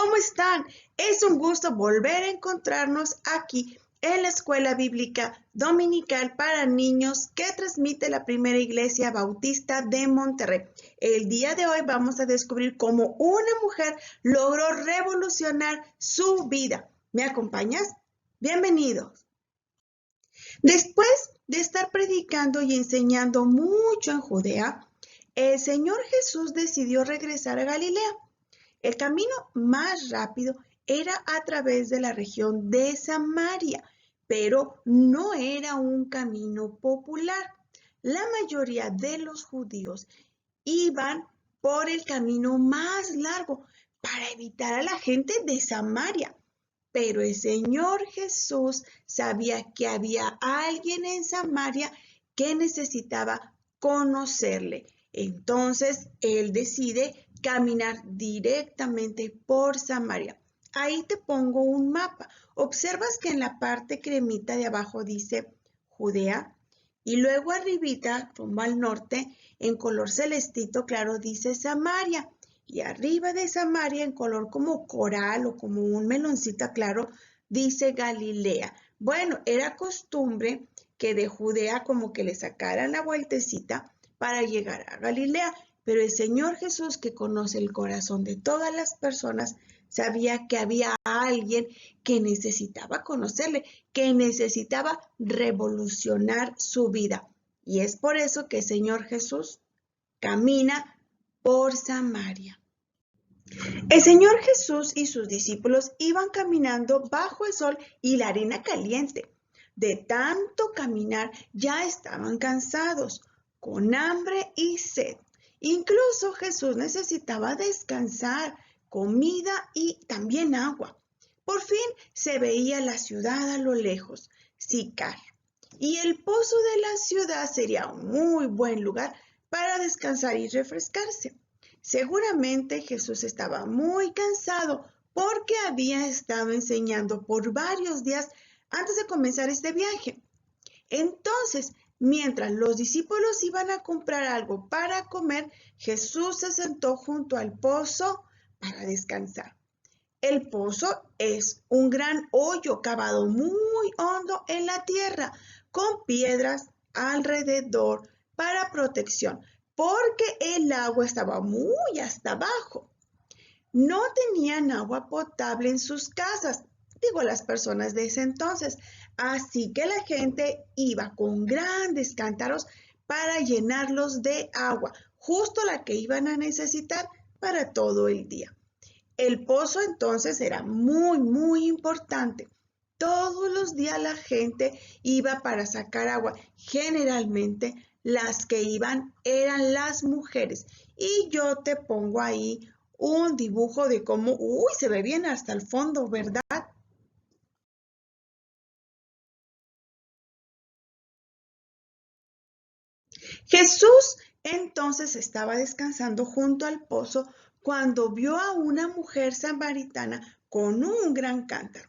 ¿Cómo están? Es un gusto volver a encontrarnos aquí en la Escuela Bíblica Dominical para Niños que transmite la Primera Iglesia Bautista de Monterrey. El día de hoy vamos a descubrir cómo una mujer logró revolucionar su vida. ¿Me acompañas? Bienvenidos. Después de estar predicando y enseñando mucho en Judea, el Señor Jesús decidió regresar a Galilea. El camino más rápido era a través de la región de Samaria, pero no era un camino popular. La mayoría de los judíos iban por el camino más largo para evitar a la gente de Samaria. Pero el Señor Jesús sabía que había alguien en Samaria que necesitaba conocerle. Entonces, Él decide caminar directamente por Samaria. Ahí te pongo un mapa. Observas que en la parte cremita de abajo dice Judea y luego arribita, rumbo al norte, en color celestito claro, dice Samaria. Y arriba de Samaria, en color como coral o como un meloncito claro, dice Galilea. Bueno, era costumbre que de Judea como que le sacaran la vueltecita para llegar a Galilea. Pero el Señor Jesús, que conoce el corazón de todas las personas, sabía que había alguien que necesitaba conocerle, que necesitaba revolucionar su vida. Y es por eso que el Señor Jesús camina por Samaria. El Señor Jesús y sus discípulos iban caminando bajo el sol y la arena caliente. De tanto caminar ya estaban cansados, con hambre y sed. Incluso Jesús necesitaba descansar, comida y también agua. Por fin se veía la ciudad a lo lejos, Sicar, y el pozo de la ciudad sería un muy buen lugar para descansar y refrescarse. Seguramente Jesús estaba muy cansado porque había estado enseñando por varios días antes de comenzar este viaje. Entonces, mientras los discípulos iban a comprar algo para comer, Jesús se sentó junto al pozo para descansar. El pozo es un gran hoyo cavado muy hondo en la tierra, con piedras alrededor para protección, porque el agua estaba muy hasta abajo. No tenían agua potable en sus casas, digo las personas de ese entonces, así que la gente iba con grandes cántaros para llenarlos de agua, justo la que iban a necesitar para todo el día. El pozo entonces era muy importante. Todos los días la gente iba para sacar agua. Generalmente las que iban eran las mujeres. Y yo te pongo ahí un dibujo de cómo, se ve bien hasta el fondo, ¿verdad? Jesús entonces estaba descansando junto al pozo cuando vio a una mujer samaritana con un gran cántaro.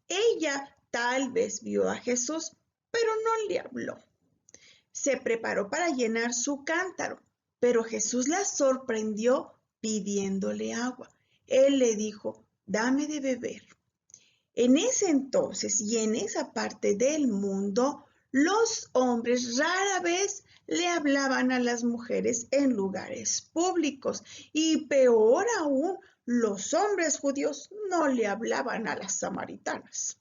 Ella tal vez vio a Jesús, pero no le habló. Se preparó para llenar su cántaro, pero Jesús la sorprendió pidiéndole agua. Él le dijo, dame de beber. En ese entonces y en esa parte del mundo, los hombres rara vez le hablaban a las mujeres en lugares públicos y peor aún, los hombres judíos no le hablaban a las samaritanas.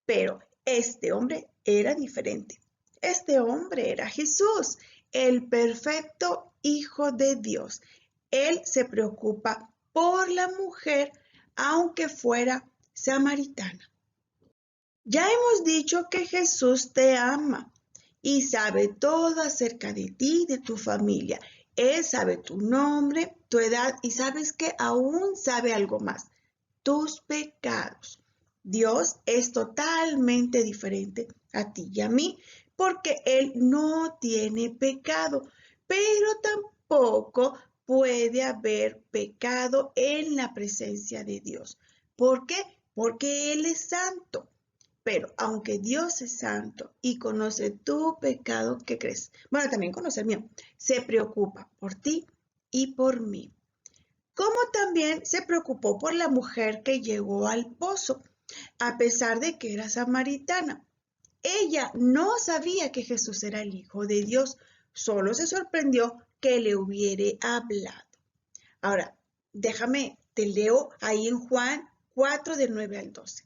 Pero este hombre era diferente. Este hombre era Jesús, el perfecto Hijo de Dios. Él se preocupa por la mujer, aunque fuera samaritana. Ya hemos dicho que Jesús te ama y sabe todo acerca de ti y de tu familia. Él sabe tu nombre, tu edad y sabes que aún sabe algo más, tus pecados. Dios es totalmente diferente a ti y a mí porque Él no tiene pecado, pero tampoco puede haber pecado en la presencia de Dios. ¿Por qué? Porque Él es santo. Pero aunque Dios es santo y conoce tu pecado, ¿qué crees? Bueno, también conoce el mío. Se preocupa por ti y por mí. como también se preocupó por la mujer que llegó al pozo, a pesar de que era samaritana. Ella no sabía que Jesús era el Hijo de Dios, solo se sorprendió que le hubiere hablado. Ahora, te leo ahí en Juan 4 del 9 al 12.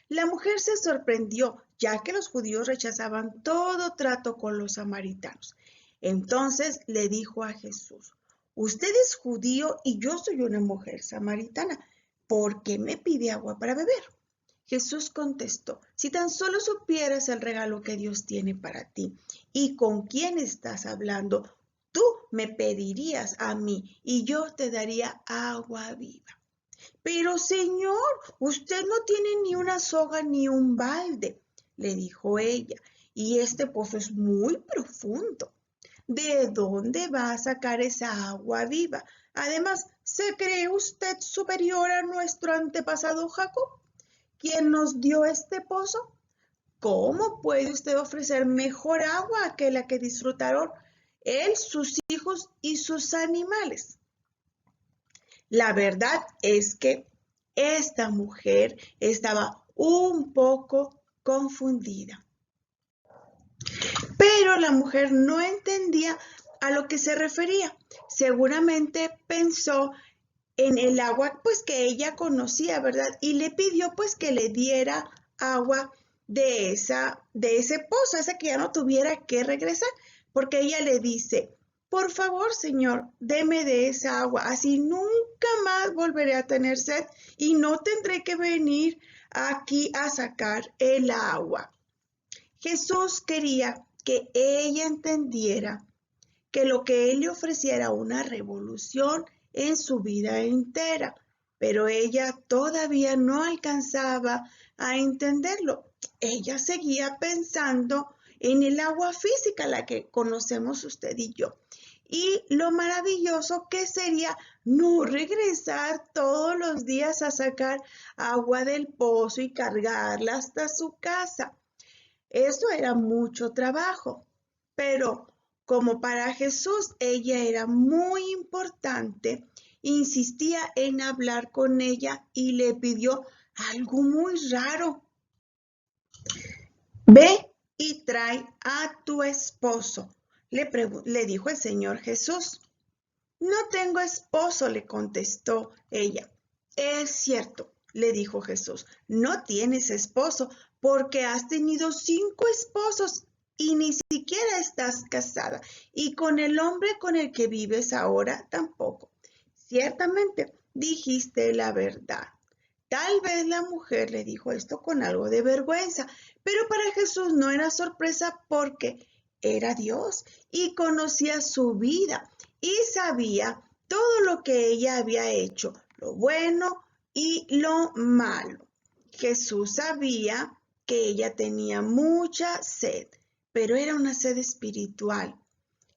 La mujer se sorprendió, ya que los judíos rechazaban todo trato con los samaritanos. Entonces le dijo a Jesús: usted es judío y yo soy una mujer samaritana. ¿Por qué me pide agua para beber? Jesús contestó: si tan solo supieras el regalo que Dios tiene para ti y con quién estás hablando, tú me pedirías a mí y yo te daría agua viva. Pero señor, usted no tiene ni una soga ni un balde, le dijo ella, y este pozo es muy profundo. ¿De dónde va a sacar esa agua viva? Además, ¿se cree usted superior a nuestro antepasado Jacob, quien nos dio este pozo? ¿Cómo puede usted ofrecer mejor agua que la que disfrutaron él, sus hijos y sus animales? La verdad es que esta mujer estaba un poco confundida, pero la mujer no entendía a lo que se refería. Seguramente pensó en el agua pues que ella conocía, ¿verdad? Y le pidió pues que le diera agua de ese pozo, esa que ya no tuviera que regresar, porque ella le dice: por favor, señor, deme de esa agua, así nunca más volveré a tener sed y no tendré que venir aquí a sacar el agua. Jesús quería que ella entendiera que lo que él le ofrecía era una revolución en su vida entera, pero ella todavía no alcanzaba a entenderlo. Ella seguía pensando en el agua física, la que conocemos usted y yo, y lo maravilloso que sería no regresar todos los días a sacar agua del pozo y cargarla hasta su casa. Eso era mucho trabajo, pero como para Jesús ella era muy importante, insistía en hablar con ella y le pidió algo muy raro. Ve y trae a tu esposo, le dijo el Señor Jesús. No tengo esposo, le contestó ella. Es cierto, le dijo Jesús, no tienes esposo porque has tenido 5 esposos y ni siquiera estás casada, y con el hombre con el que vives ahora tampoco. Ciertamente, dijiste la verdad. Tal vez la mujer le dijo esto con algo de vergüenza, pero para Jesús no era sorpresa porque era Dios y conocía su vida y sabía todo lo que ella había hecho, lo bueno y lo malo. Jesús sabía que ella tenía mucha sed, pero era una sed espiritual.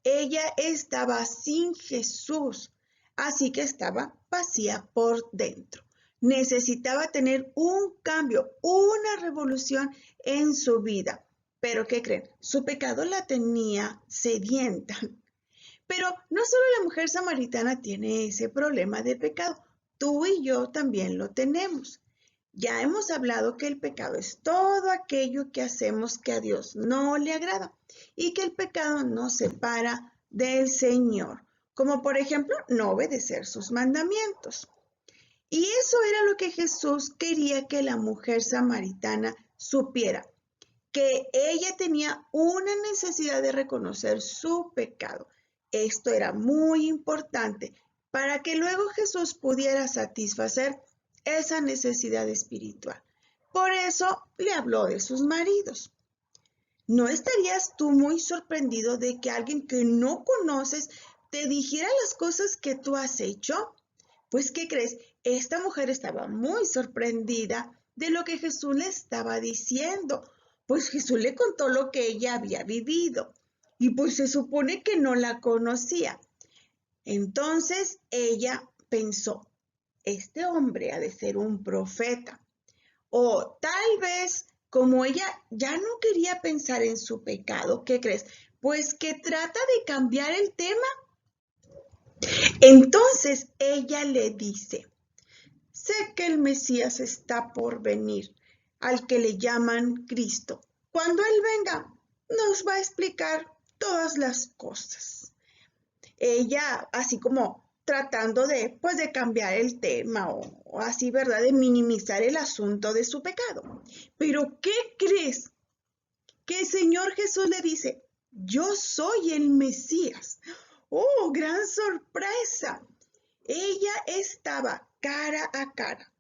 Ella estaba sin Jesús, así que estaba vacía por dentro. Necesitaba tener un cambio, una revolución en su vida. Pero ¿qué creen? Su pecado la tenía sedienta. Pero no solo la mujer samaritana tiene ese problema de pecado, tú y yo también lo tenemos. Ya hemos hablado que el pecado es todo aquello que hacemos que a Dios no le agrada y que el pecado nos separa del Señor, como por ejemplo no obedecer sus mandamientos. Y eso era lo que Jesús quería que la mujer samaritana supiera, que ella tenía una necesidad de reconocer su pecado. Esto era muy importante para que luego Jesús pudiera satisfacer esa necesidad espiritual. Por eso le habló de sus maridos. ¿No estarías tú muy sorprendido de que alguien que no conoces te dijera las cosas que tú has hecho? Pues, ¿qué crees? Esta mujer estaba muy sorprendida de lo que Jesús le estaba diciendo, pues Jesús le contó lo que ella había vivido y pues se supone que no la conocía. Entonces ella pensó: este hombre ha de ser un profeta. O tal vez, como ella ya no quería pensar en su pecado, ¿qué crees? Pues que trata de cambiar el tema Entonces ella le dice, sé que el Mesías está por venir, al que le llaman Cristo. Cuando Él venga, nos va a explicar todas las cosas. Ella, así como tratando de, pues, de cambiar el tema o así, ¿verdad? De minimizar el asunto de su pecado. Pero, ¿qué crees? Que el Señor Jesús le dice, yo soy el Mesías. ¡Oh, gran sorpresa! Ella estaba cara a cara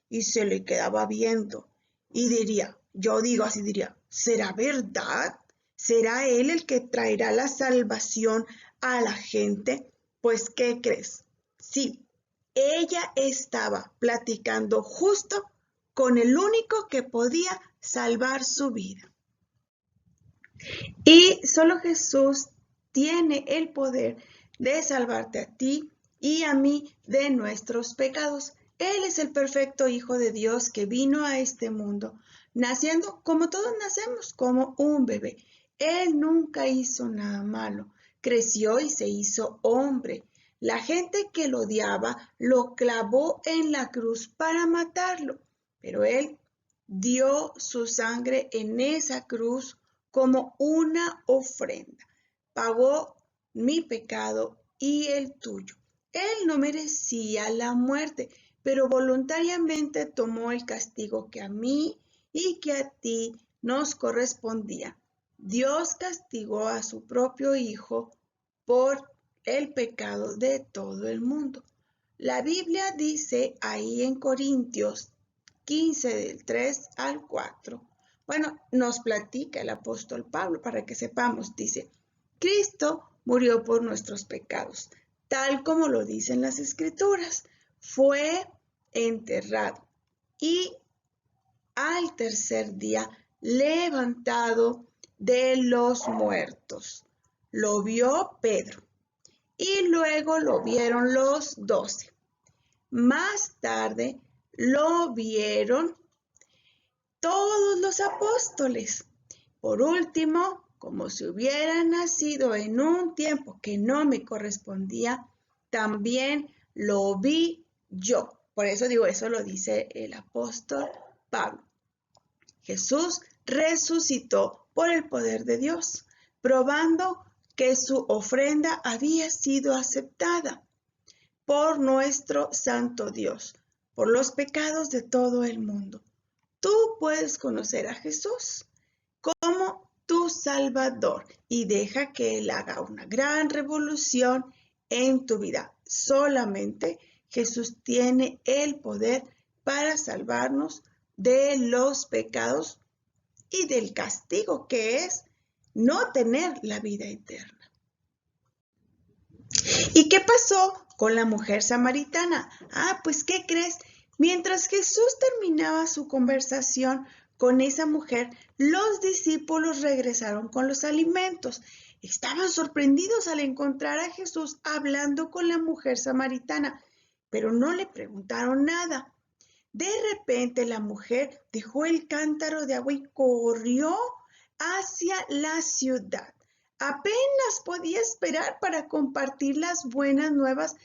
y se le quedaba viendo y diría, yo digo así, diría, ¿será verdad? ¿Será él el que traerá la salvación a la gente? Pues, ¿qué crees? Sí, ella estaba platicando justo con el único que podía salvar su vida. Y solo Jesús tiene el poder de salvarte a ti y a mí de nuestros pecados. Él es el perfecto Hijo de Dios que vino a este mundo, naciendo como todos nacemos, como un bebé. Él nunca hizo nada malo, creció y se hizo hombre. La gente que lo odiaba lo clavó en la cruz para matarlo, pero él dio su sangre en esa cruz como una ofrenda. Pagó mi pecado y el tuyo. Él no merecía la muerte, pero voluntariamente tomó el castigo que a mí y que a ti nos correspondía. Dios castigó a su propio Hijo por el pecado de todo el mundo. La Biblia dice ahí en Corintios 15 del 3 al 4. Bueno, nos platica el apóstol Pablo para que sepamos, dice, Cristo murió por nuestros pecados, tal como lo dicen las Escrituras. Fue enterrado y al tercer día levantado de los muertos. Lo vio Pedro y luego lo vieron los 12. Más tarde lo vieron todos los apóstoles. Por último, como si hubiera nacido en un tiempo que no me correspondía, también lo vi yo. Por eso digo, eso lo dice el apóstol Pablo. Jesús resucitó por el poder de Dios, probando que su ofrenda había sido aceptada por nuestro santo Dios, por los pecados de todo el mundo. Tú puedes conocer a Jesús como tu Salvador y deja que Él haga una gran revolución en tu vida. Solamente Jesús tiene el poder para salvarnos de los pecados y del castigo que es no tener la vida eterna. ¿Y qué pasó con la mujer samaritana? Pues ¿qué crees? Mientras Jesús terminaba su conversación con esa mujer, los discípulos regresaron con los alimentos. Estaban sorprendidos al encontrar a Jesús hablando con la mujer samaritana, pero no le preguntaron nada. De repente la mujer dejó el cántaro de agua y corrió hacia la ciudad. Apenas podía esperar para compartir las buenas nuevas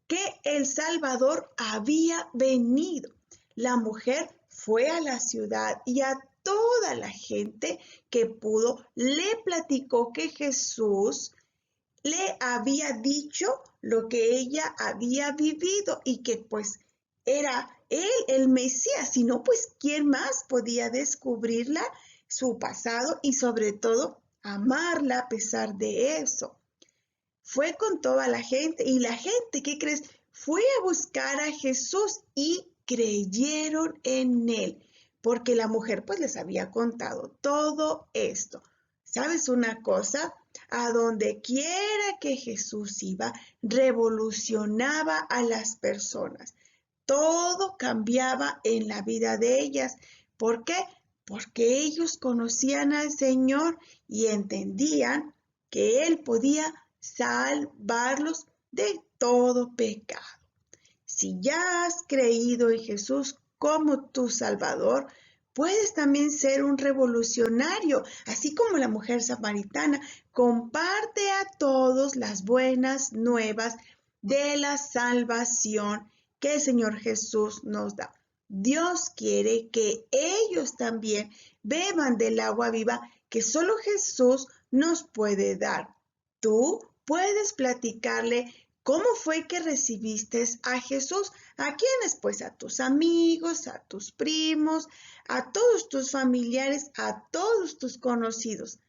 que el Salvador había venido. La mujer fue a la ciudad y a toda la gente que pudo le platicó que Jesús le había dicho lo que ella había vivido y que pues era él el Mesías, si no pues quién más podía descubrirla, su pasado y sobre todo amarla a pesar de eso. Fue con toda la gente y la gente, ¿qué crees? Fue a buscar a Jesús y creyeron en él, porque la mujer pues les había contado todo esto. ¿Sabes una cosa? A donde quiera que Jesús iba, revolucionaba a las personas. Todo cambiaba en la vida de ellas. ¿Por qué? Porque ellos conocían al Señor y entendían que Él podía salvarlos de todo pecado. Si ya has creído en Jesús como tu Salvador, puedes también ser un revolucionario, así como la mujer samaritana. Comparte a todos las buenas nuevas de la salvación que el Señor Jesús nos da. Dios quiere que ellos también beban del agua viva que solo Jesús nos puede dar. Tú puedes platicarle cómo fue que recibiste a Jesús. ¿A quiénes? Pues a tus amigos, a tus primos, a todos tus familiares, a todos tus conocidos.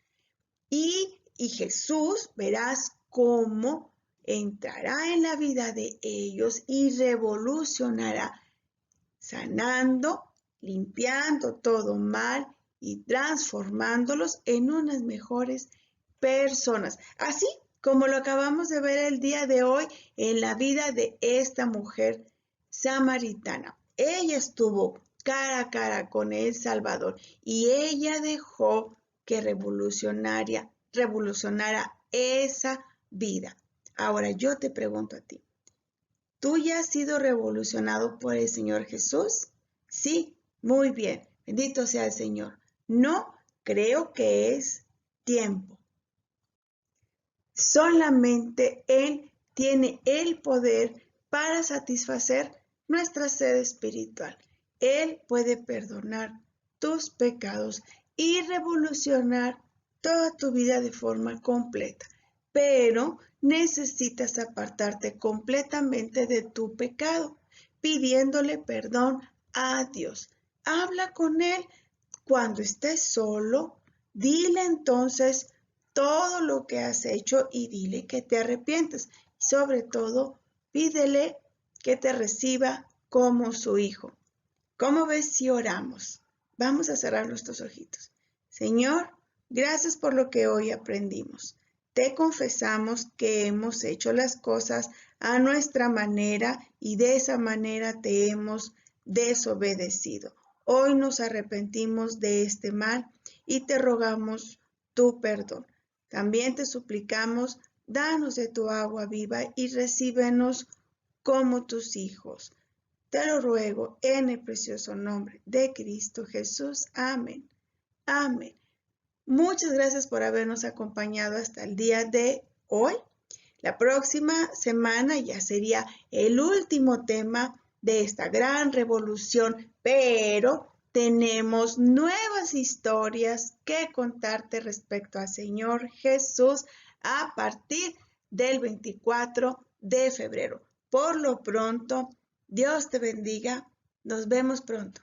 Y Jesús, verás cómo entrará en la vida de ellos y revolucionará, sanando, limpiando todo mal y transformándolos en unas mejores personas. Así como lo acabamos de ver el día de hoy en la vida de esta mujer samaritana. Ella estuvo cara a cara con el Salvador y ella dejó que revolucionara esa vida. Ahora yo te pregunto a ti, ¿tú ya has sido revolucionado por el Señor Jesús? Sí, muy bien. Bendito sea el Señor. No, creo que es tiempo. Solamente Él tiene el poder para satisfacer nuestra sed espiritual. Él puede perdonar tus pecados y revolucionar toda tu vida de forma completa. Pero necesitas apartarte completamente de tu pecado, pidiéndole perdón a Dios. Habla con Él cuando estés solo. Dile entonces todo lo que has hecho y dile que te arrepientes. Sobre todo, pídele que te reciba como su hijo. ¿Cómo ves si oramos? Vamos a cerrar nuestros ojitos. Señor, gracias por lo que hoy aprendimos. Te confesamos que hemos hecho las cosas a nuestra manera y de esa manera te hemos desobedecido. Hoy nos arrepentimos de este mal y te rogamos tu perdón. También te suplicamos, danos de tu agua viva y recíbenos como tus hijos. Te lo ruego en el precioso nombre de Cristo Jesús. Amén. Amén. Muchas gracias por habernos acompañado hasta el día de hoy. La próxima semana ya sería el último tema de esta gran revolución, pero tenemos nuevas historias que contarte respecto al Señor Jesús a partir del 24 de febrero. Por lo pronto, Dios te bendiga. Nos vemos pronto.